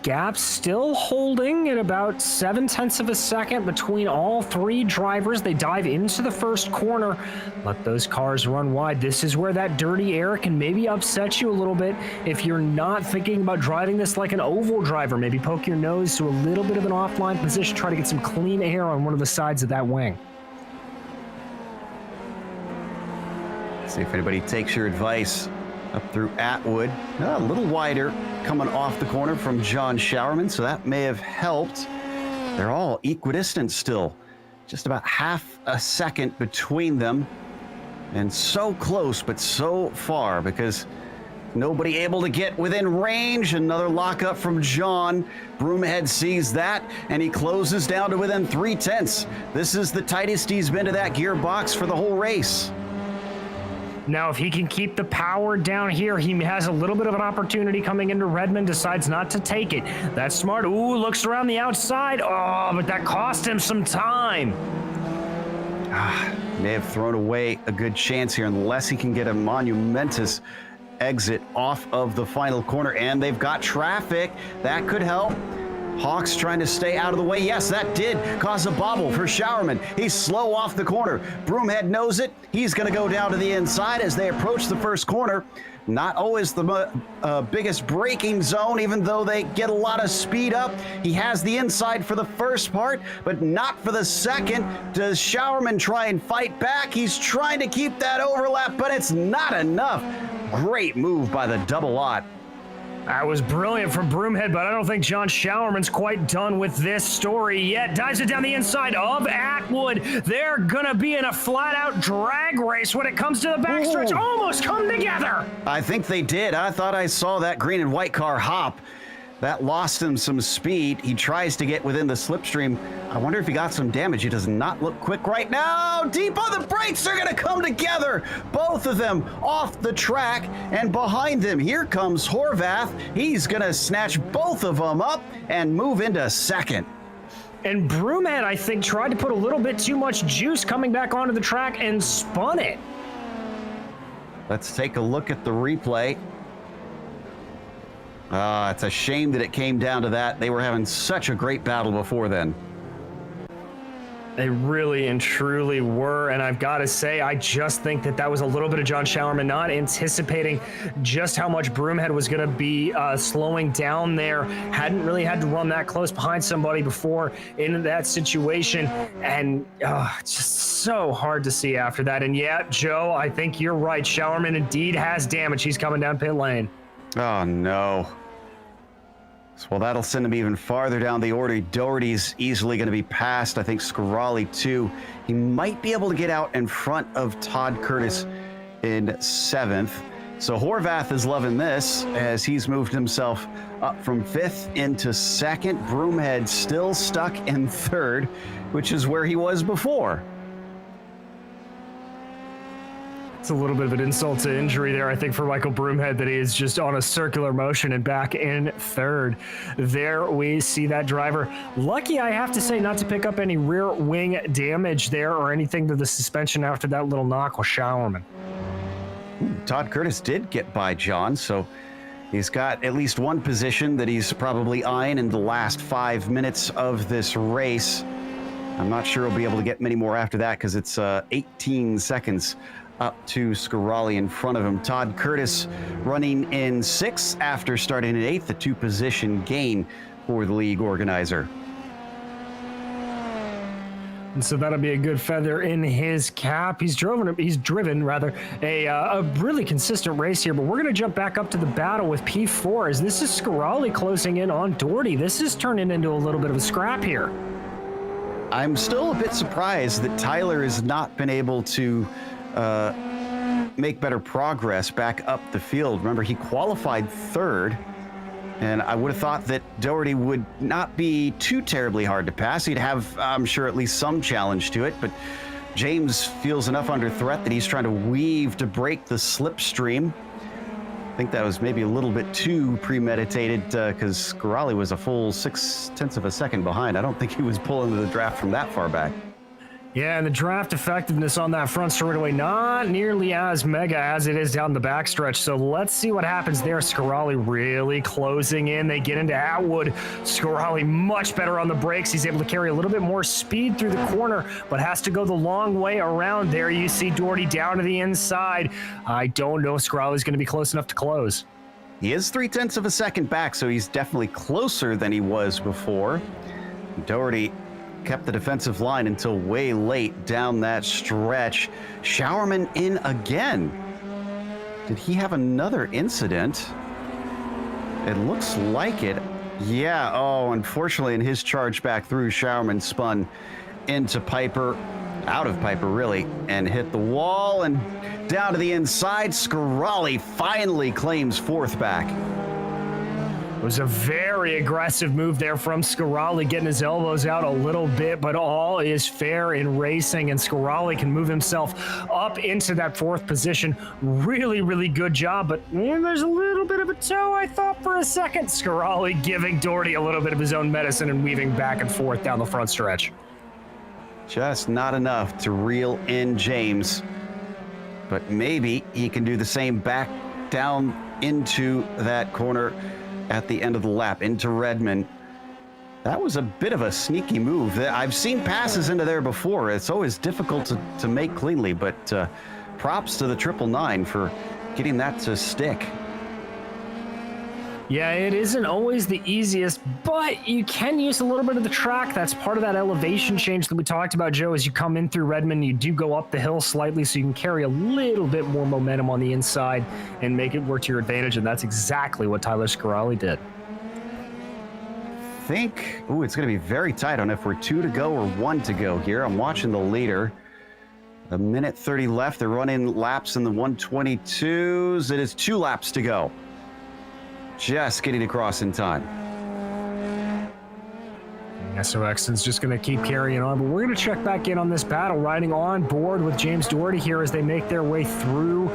S2: gap still holding at about 0.7 of a second between all three drivers. They dive into the first corner, let those cars run wide. This is where that dirty air can maybe upset you a little bit if you're not thinking about driving this like an oval driver. Maybe poke your nose to a little bit of an offline position, try to get some clean air on one of the sides of that wing.
S3: See if anybody takes your advice. Up through Atwood, a little wider coming off the corner from John Showerman, so that may have helped. They're all equidistant still, just about half a second between them, and so close but so far because nobody able to get within range. Another lockup from John. Broomhead sees that and he closes down to within 0.3. This is the tightest he's been to that gearbox for the whole race.
S2: Now, if he can keep the power down here, he has a little bit of an opportunity coming into Redmond, decides not to take it. That's smart. Ooh, looks around the outside. Oh, but that cost him some time.
S3: May have thrown away a good chance here unless he can get a monumentous exit off of the final corner. And they've got traffic. That could help. Hawks trying to stay out of the way. Yes, that did cause a bobble for Showerman. He's slow off the corner. Broomhead knows it. He's going to go down to the inside as they approach the first corner. Not always the biggest braking zone, even though they get a lot of speed up. He has the inside for the first part, but not for the second. Does Showerman try and fight back? He's trying to keep that overlap, but it's not enough. Great move by the double lot.
S2: That was brilliant from Broomhead, but I don't think John Showerman's quite done with this story yet. Dives it down the inside of Atwood. They're going to be in a flat-out drag race when it comes to the backstretch. Almost come together.
S3: I think they did. I thought I saw that green and white car hop. That lost him some speed. He tries to get within the slipstream. I wonder if he got some damage. He does not look quick right now. Deep on the brakes. They're going to come together. Both of them off the track. And behind them, here comes Horvath. He's going to snatch both of them up and move into second.
S2: And Broomhead, I think, tried to put a little bit too much juice coming back onto the track and spun it.
S3: Let's take a look at the replay. It's a shame that it came down to that. They were having such a great battle before then.
S2: They really and truly were, and I've got to say, I just think that was a little bit of John Showerman not anticipating just how much Broomhead was going to be slowing down there. Hadn't really had to run that close behind somebody before in that situation, and it's just so hard to see after that. And yeah, Joe, I think you're right. Showerman indeed has damage. He's coming down pit lane.
S3: Oh, no. Well, that'll send him even farther down the order. Doherty's easily going to be passed. I think Scarali, too. He might be able to get out in front of Todd Curtis in 7th. So Horvath is loving this as he's moved himself up from 5th into 2nd. Broomhead still stuck in 3rd, which is where he was before.
S2: It's a little bit of an insult to injury there, I think, for Michael Broomhead, that he is just on a circular motion and back in 3rd. There we see that driver. Lucky, I have to say, not to pick up any rear wing damage there or anything to the suspension after that little knock with Showerman.
S3: Todd Curtis did get by John, so he's got at least one position that he's probably eyeing in the last 5 minutes of this race. I'm not sure he'll be able to get many more after that because it's 18 seconds up to Scarali in front of him. Todd Curtis running in 6th after starting in 8th, a 2-position gain for the league organizer.
S2: And so that'll be a good feather in his cap. He's driven a really consistent race here, but we're going to jump back up to the battle with P4 as this is Scarali closing in on Doherty. This is turning into a little bit of a scrap here.
S3: I'm still a bit surprised that Tyler has not been able to make better progress back up the field. Remember, he qualified 3rd, and I would have thought that Doherty would not be too terribly hard to pass. He'd have, I'm sure, at least some challenge to it, but James feels enough under threat that he's trying to weave to break the slipstream. I think that was maybe a little bit too premeditated because Scarali was a full 0.6 of a second behind. I don't think he was pulling the draft from that far back.
S2: Yeah, and the draft effectiveness on that front straightaway, not nearly as mega as it is down the backstretch. So let's see what happens there. Scarali really closing in. They get into Atwood. Scarali much better on the brakes. He's able to carry a little bit more speed through the corner, but has to go the long way around. There you see Doherty down to the inside. I don't know if Scarali's going to be close enough to close.
S3: He is 0.3 of a second back, so he's definitely closer than he was before. Doherty kept the defensive line until way late down that stretch. Showerman in again. Did he have another incident? It looks like it. Yeah, oh, unfortunately in his charge back through, Showerman spun into Piper, out of Piper really, and hit the wall and down to the inside. Scarali finally claims fourth back.
S2: It was a very aggressive move there from Scarali, getting his elbows out a little bit, but all is fair in racing, and Scarali can move himself up into that fourth position. Really, really good job, but there's a little bit of a toe, I thought, for a second. Scarali giving Doherty a little bit of his own medicine and weaving back and forth down the front stretch.
S3: Just not enough to reel in James, but maybe he can do the same back down into that corner at the end of the lap into Redmond. That was a bit of a sneaky move. I've seen passes into there before. It's always difficult to make cleanly, but props to the 999 for getting that to stick.
S2: Yeah, it isn't always the easiest, but you can use a little bit of the track. That's part of that elevation change that we talked about, Joe. As you come in through Redmond, you do go up the hill slightly, so you can carry a little bit more momentum on the inside and make it work to your advantage, and that's exactly what Tyler Scarali did.
S3: Ooh, it's going to be very tight on if we're 2 to go or 1 to go here. I'm watching the leader. A minute 30 left. They're running laps in the 122s. It is 2 laps to go. Just getting across in time.
S2: Yeah, so Exton's just going to keep carrying on, but we're going to check back in on this battle, riding on board with James Doherty here as they make their way through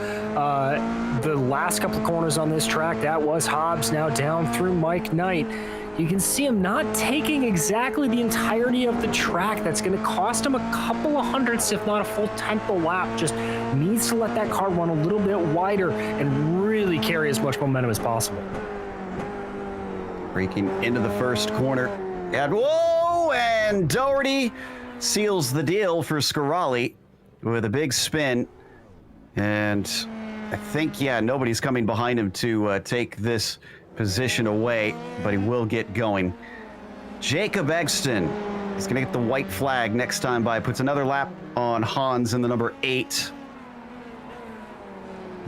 S2: the last couple of corners on this track. That was Hobbs, now down through Mike Knight. You can see him not taking exactly the entirety of the track. That's going to cost him a couple of hundredths, if not a full tenth a lap. Just needs to let that car run a little bit wider and really carry as much momentum as possible.
S3: Breaking into the first corner. And whoa! And Doherty seals the deal for Scarali with a big spin. And I think, yeah, nobody's coming behind him to take this position away, but he will get going. Jacob Exton is going to get the white flag next time by. Puts another lap on Hans in the number 8.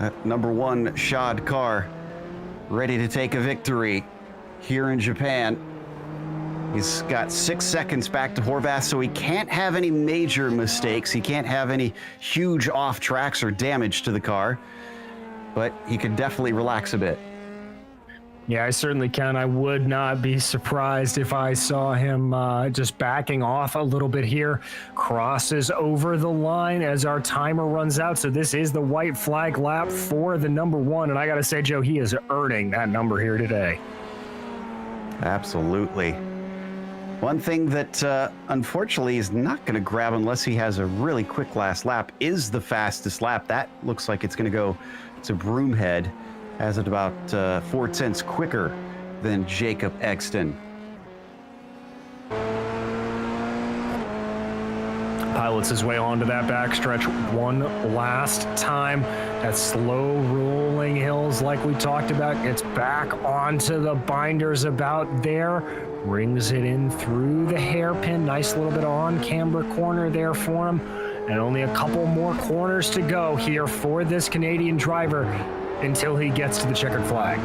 S3: That number 1 shod car ready to take a victory here in Japan. He's got 6 seconds back to Horvath, so he can't have any major mistakes. He can't have any huge off tracks or damage to the car, but he could definitely relax a bit.
S2: Yeah, I certainly can. I would not be surprised if I saw him just backing off a little bit here. Crosses over the line as our timer runs out. So this is the white flag lap for the number 1. And I got to say, Joe, he is earning that number here today.
S3: Absolutely. One thing that unfortunately is not going to grab unless he has a really quick last lap is the fastest lap. That looks like it's going to go to Broomhead. Has it about 0.4 quicker than Jacob Exton.
S2: Pilots his way onto that backstretch one last time. That slow rolling hills like we talked about. Gets back onto the binders about there. Rings it in through the hairpin. Nice little bit on camber corner there for him. And only a couple more corners to go here for this Canadian driver until he gets to the checkered flag.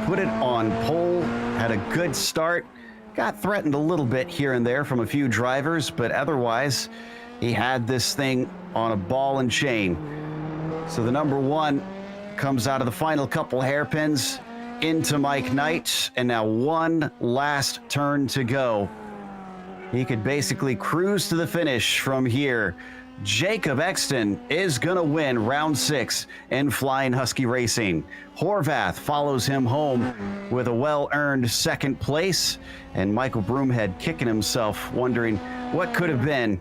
S3: Put it on pole, had a good start, got threatened a little bit here and there from a few drivers, but otherwise he had this thing on a ball and chain. So the number 1 comes out of the final couple hairpins into Mike Knight, and now one last turn to go. He could basically cruise to the finish from here. Jacob Exton is going to win round 6 in Flying Husky Racing. Horvath follows him home with a well-earned second place, and Michael Broomhead kicking himself, wondering what could have been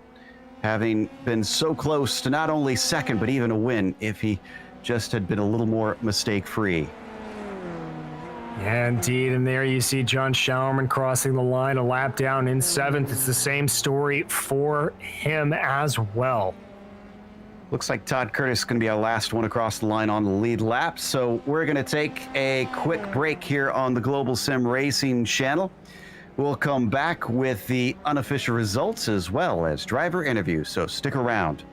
S3: having been so close to not only second, but even a win if he just had been a little more mistake-free.
S2: Yeah, indeed. And there you see John Showerman crossing the line a lap down in 7th. It's the same story for him as well.
S3: Looks like Todd Curtis is going to be our last one across the line on the lead lap. So we're going to take a quick break here on the Global Sim Racing channel. We'll come back with the unofficial results as well as driver interviews. So stick around.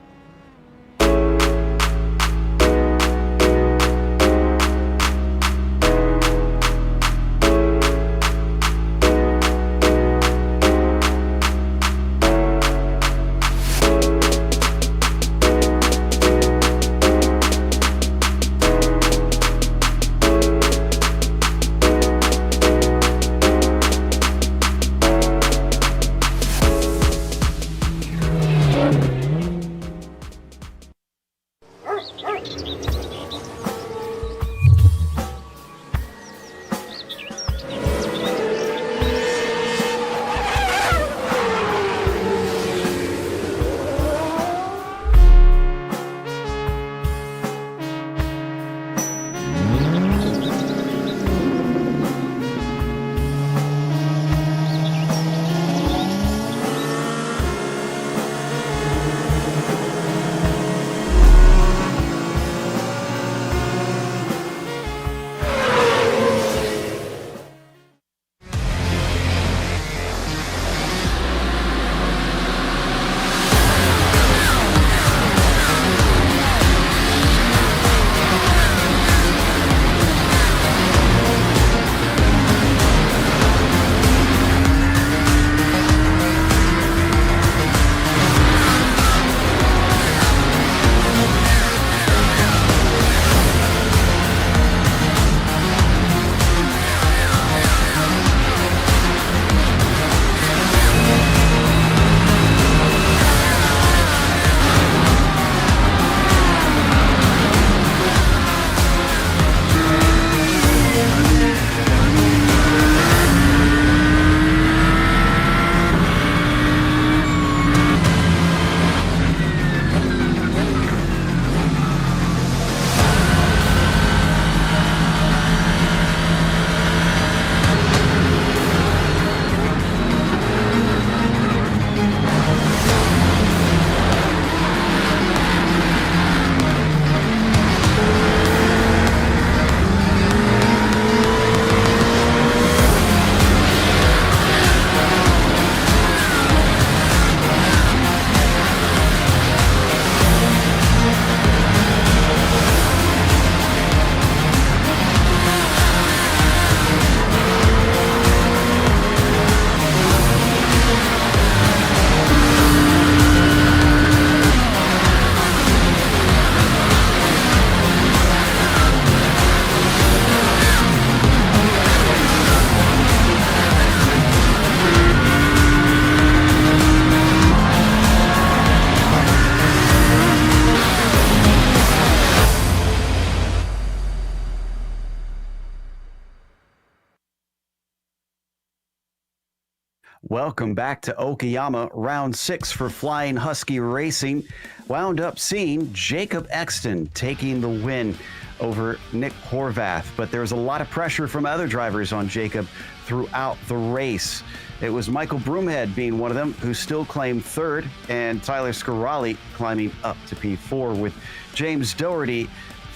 S3: Welcome back to Okayama, round 6 for Flying Husky Racing. Wound up seeing Jacob Exton taking the win over Nick Horvath, but there was a lot of pressure from other drivers on Jacob throughout the race. It was Michael Broomhead being one of them who still claimed 3rd, and Tyler Scarali climbing up to P4, with James Doherty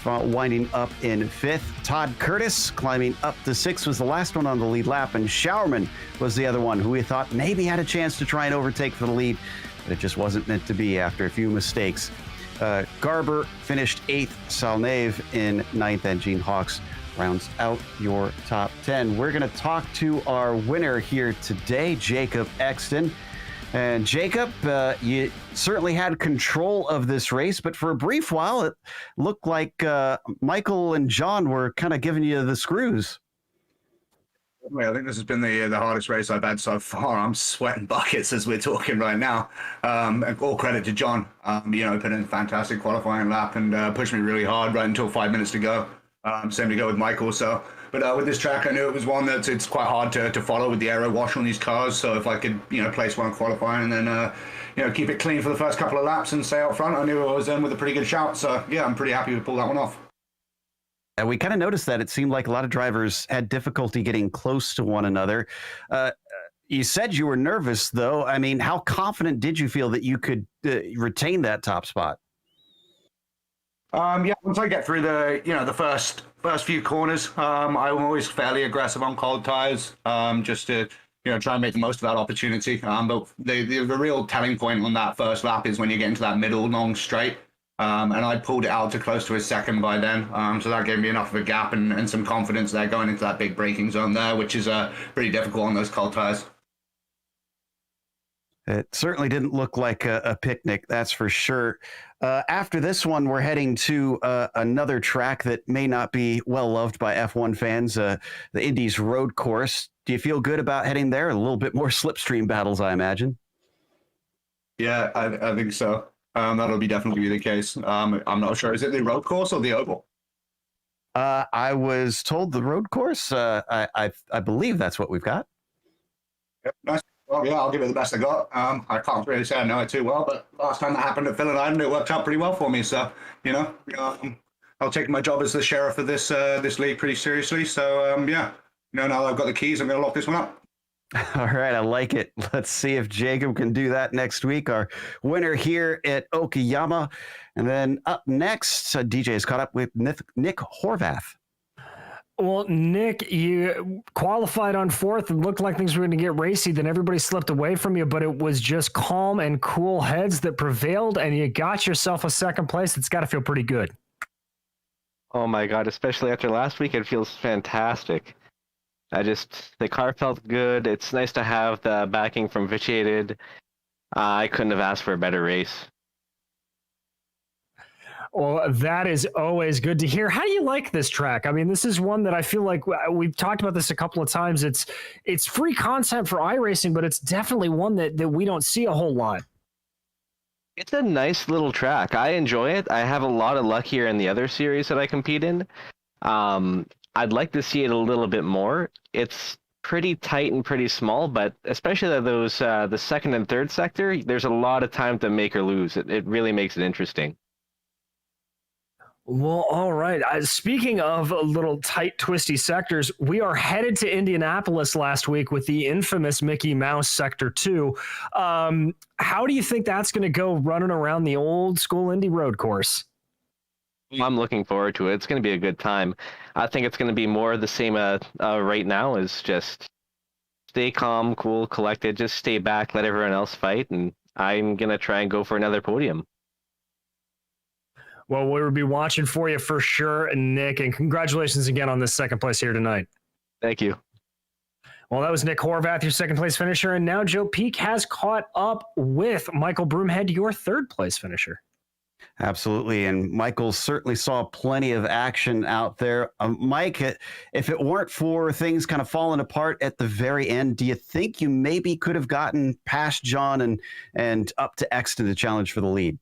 S3: winding up in 5th. Todd Curtis climbing up to 6th was the last one on the lead lap, and Showerman was the other one who we thought maybe had a chance to try and overtake for the lead, but it just wasn't meant to be after a few mistakes. Garber finished 8th, Salnave in 9th, and Gene Hawks rounds out your top 10. We're going to talk to our winner here today, Jacob Exton. And Jacob, you certainly had control of this race, but for a brief while, it looked like Michael and John were kind of giving you the screws.
S4: Well, I think this has been the hardest race I've had so far. I'm sweating buckets as we're talking right now. And all credit to John. Put in a fantastic qualifying lap and pushed me really hard right until 5 minutes to go. Same to go with Michael. So But with this track, I knew it was one that it's quite hard to follow with the aero wash on these cars. So if I could, place one qualifying and then, keep it clean for the first couple of laps and stay out front, I knew I was in with a pretty good shout. So yeah, I'm pretty happy to pull that one off.
S3: And we kind of noticed that it seemed like a lot of drivers had difficulty getting close to one another. You said you were nervous, though. I mean, how confident did you feel that you could retain that top spot?
S4: Once I get through the first few corners, I'm always fairly aggressive on cold tires, just to try and make the most of that opportunity. But the real telling point on that first lap is when you get into that middle long straight. And I pulled it out to close to a second by then, so that gave me enough of a gap and some confidence there going into that big braking zone there, which is pretty difficult on those cold tires.
S3: It certainly didn't look like a picnic, that's for sure. After this one, we're heading to another track that may not be well loved by F1 fans, the Indy's road course. Do you feel good about heading there? A little bit more slipstream battles, I imagine.
S4: Yeah, I think so. That'll definitely be the case. I'm not sure. Is it the road course or the oval?
S3: I was told the road course. I believe that's what we've got.
S4: Yep, nice. Well, yeah, I'll give it the best I got. I can't really say I know it too well, but last time that happened at Phil Island, it worked out pretty well for me. So, I'll take my job as the sheriff of this league pretty seriously. So, now that I've got the keys, I'm going to lock this one up.
S3: All right, I like it. Let's see if Jacob can do that next week. Our winner here at Okayama. And then up next, DJ is caught up with Nick Horvath.
S2: Well, Nick, you qualified on fourth and looked like things were going to get racy. Then everybody slipped away from you, but it was just calm and cool heads that prevailed, and you got yourself a second place. It's got to feel pretty good.
S5: Oh my God, especially after last week, it feels fantastic. The car felt good. It's nice to have the backing from Vitiated. I couldn't have asked for a better race.
S2: Well, that is always good to hear. How do you like this track? I mean, this is one that I feel like we've talked about this a couple of times. It's free content for iRacing, but it's definitely one that we don't see a whole lot.
S5: It's a nice little track. I enjoy it. I have a lot of luck here in the other series that I compete in. I'd like to see it a little bit more. It's pretty tight and pretty small, but especially those the second and third sector, there's a lot of time to make or lose. It really makes it interesting.
S2: Well, all right. Speaking of little tight, twisty sectors, we are headed to Indianapolis last week with the infamous Mickey Mouse Sector 2. How do you think that's going to go running around the old school Indy road course?
S5: I'm looking forward to it. It's going to be a good time. I think it's going to be more of the same right now, is just stay calm, cool, collected, just stay back, let everyone else fight, and I'm going to try and go for another podium.
S2: Well, we will be watching for you for sure, Nick, and congratulations again on this second place here tonight.
S5: Thank you.
S2: Well, that was Nick Horvath, your second place finisher, and now Joe Peak has caught up with Michael Broomhead, your third place finisher.
S3: Absolutely, and Michael certainly saw plenty of action out there. Mike, if it weren't for things kind of falling apart at the very end, do you think you maybe could have gotten past John and up to Exton to challenge for the lead?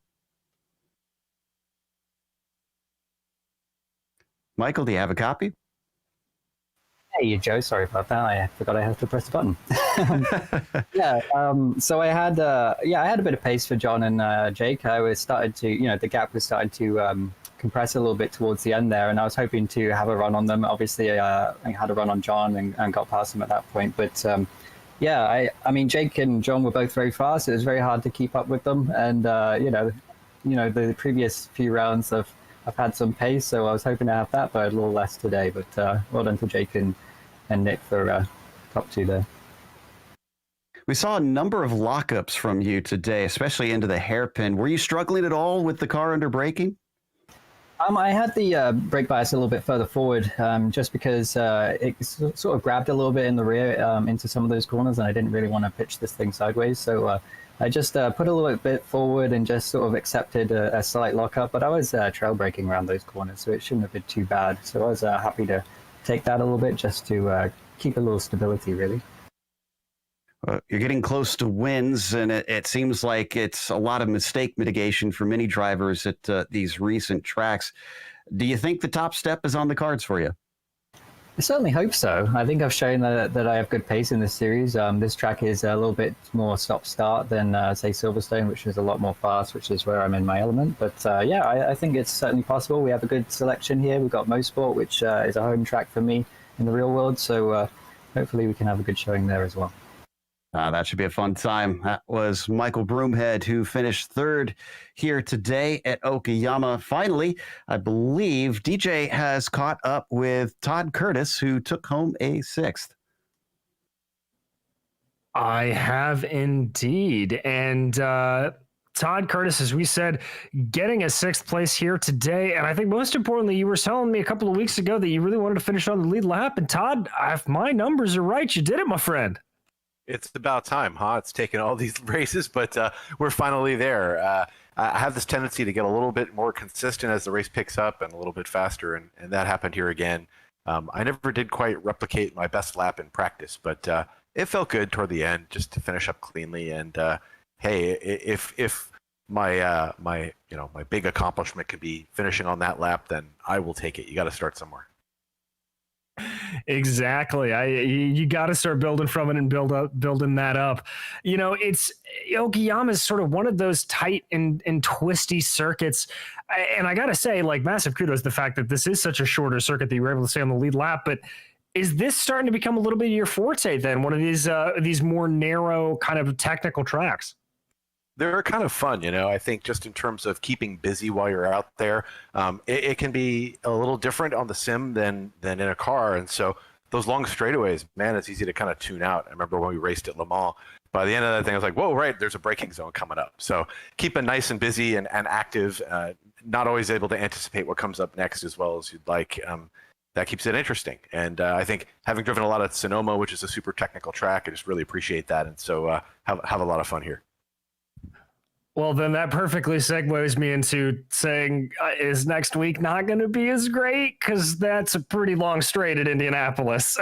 S3: Michael, do you have a copy?
S6: Hey, Joe. Sorry about that. I forgot I had to press the button. So I had a bit of pace for John and Jake. The gap was starting to compress a little bit towards the end there, and I was hoping to have a run on them. Obviously, I had a run on John and got past him at that point. But I mean, Jake and John were both very fast. It was very hard to keep up with them, and the previous few rounds I've had some pace, so I was hoping to have that, but a little less today. But well done to Jake and Nick for top two there.
S3: We saw a number of lockups from you today, especially into the hairpin. Were you struggling at all with the car under braking?
S6: I had the brake bias a little bit further forward, just because it sort of grabbed a little bit in the rear into some of those corners, and I didn't really want to pitch this thing sideways. So I just put a little bit forward and just sort of accepted a slight lockup. But I was trail braking around those corners, so it shouldn't have been too bad. So I was happy to take that a little bit just to keep a little stability, really.
S3: You're getting close to wins, and it seems like it's a lot of mistake mitigation for many drivers at these recent tracks. Do you think the top step is on the cards for you?
S6: I certainly hope so. I think I've shown that I have good pace in this series. This track is a little bit more stop-start than, say, Silverstone, which is a lot more fast, which is where I'm in my element. But yeah, I think it's certainly possible. We have a good selection here. We've got Mosport, which is a home track for me in the real world. So hopefully we can have a good showing there as well.
S3: That should be a fun time. That was Michael Broomhead, who finished third here today at Okayama. Finally, I believe DJ has caught up with Todd Curtis, who took home a sixth.
S2: I have indeed. And Todd Curtis, as we said, getting a sixth place here today. And I think most importantly, you were telling me a couple of weeks ago that you really wanted to finish on the lead lap. And Todd, if my numbers are right, you did it, my friend.
S7: It's about time, huh? It's taken all these races, but we're finally there. I have this tendency to get a little bit more consistent as the race picks up and a little bit faster, and that happened here again. I never did quite replicate my best lap in practice, but it felt good toward the end just to finish up cleanly. And hey, if my big accomplishment could be finishing on that lap, then I will take it. You got to start somewhere.
S2: Exactly. You got to start building from it and building that up. You know, Okayama is sort of one of those tight and twisty circuits. And I got to say, like, massive kudos to the fact that this is such a shorter circuit that you were able to stay on the lead lap. But is this starting to become a little bit of your forte then, one of these more narrow kind of technical tracks?
S7: They're kind of fun, you know. I think just in terms of keeping busy while you're out there, it can be a little different on the sim than in a car. And so those long straightaways, man, it's easy to kind of tune out. I remember when we raced at Le Mans, by the end of that thing, I was like, whoa, right, there's a braking zone coming up. So keeping nice and busy and active, not always able to anticipate what comes up next as well as you'd like. That keeps it interesting. And I think having driven a lot at Sonoma, which is a super technical track, I just really appreciate that. And so have a lot of fun here.
S2: Well, then that perfectly segues me into saying, is next week not going to be as great? Because that's a pretty long straight at Indianapolis.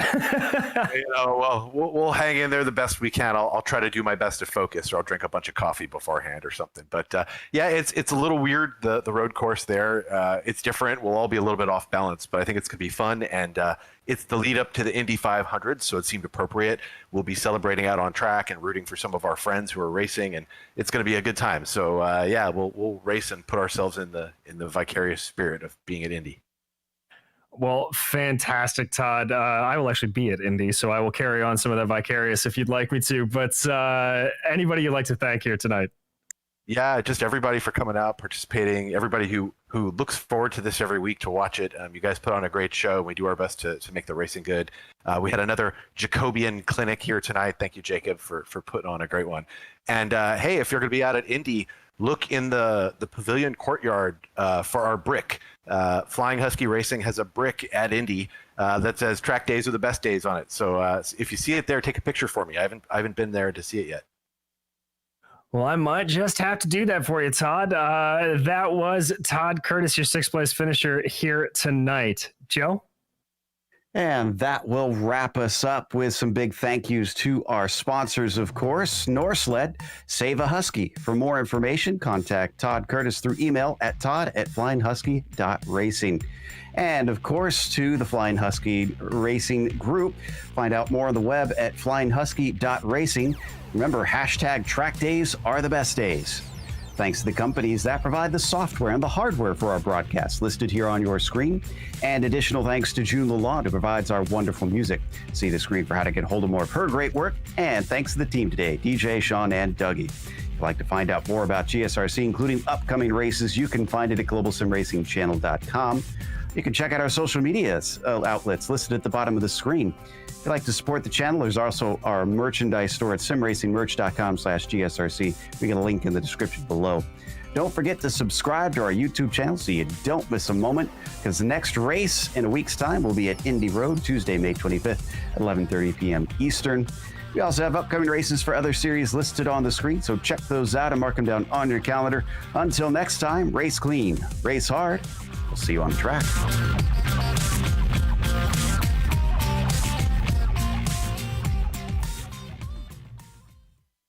S7: Well, we'll hang in there the best we can. I'll try to do my best to focus, or I'll drink a bunch of coffee beforehand or something. But yeah, it's a little weird, the road course there. It's different. We'll all be a little bit off balance, but I think it's going to be fun. And it's the lead up to the Indy 500, so it seemed appropriate. We'll be celebrating out on track and rooting for some of our friends who are racing, and it's going to be a good time. So yeah, we'll race and put ourselves in the vicarious spirit of being at Indy.
S2: Well, fantastic, Todd. I will actually be at Indy, so I will carry on some of that vicarious if you'd like me to. But anybody you'd like to thank here tonight?
S7: Yeah, just everybody for coming out, participating, everybody who looks forward to this every week to watch it. You guys put on a great show. We do our best to make the racing good. We had another Jacobian clinic here tonight. Thank you, Jacob, for putting on a great one. And hey, if you're going to be out at Indy, look in the pavilion courtyard for our brick. Flying Husky Racing has a brick at Indy that says "Track days are the best days" on it. So if you see it there, take a picture for me. I haven't been there to see it yet.
S2: Well, I might just have to do that for you, Todd. That was Todd Curtis, your sixth place finisher here tonight. Joe?
S3: And that will wrap us up with some big thank yous to our sponsors, of course. Norsled, Save a Husky. For more information, contact Todd Curtis through email at todd@flyinghusky.racing. And, of course, to the Flying Husky Racing group. Find out more on the web at flyinghusky.racing. Remember, #track days are the best days. Thanks to the companies that provide the software and the hardware for our broadcast listed here on your screen. And additional thanks to June Lalonde, who provides our wonderful music. See the screen for how to get hold of more of her great work. And thanks to the team today, DJ, Sean, and Dougie. If you'd like to find out more about GSRC, including upcoming races, you can find it at globalsimracingchannel.com. You can check out our social media outlets listed at the bottom of the screen. If you'd like to support the channel, there's also our merchandise store at simracingmerch.com/GSRC. We got a link in the description below. Don't forget to subscribe to our YouTube channel so you don't miss a moment, because the next race in a week's time will be at Indy Road, Tuesday, May 25th at 11:30 p.m. Eastern. We also have upcoming races for other series listed on the screen, so check those out and mark them down on your calendar. Until next time, race clean, race hard. We'll see you on the track.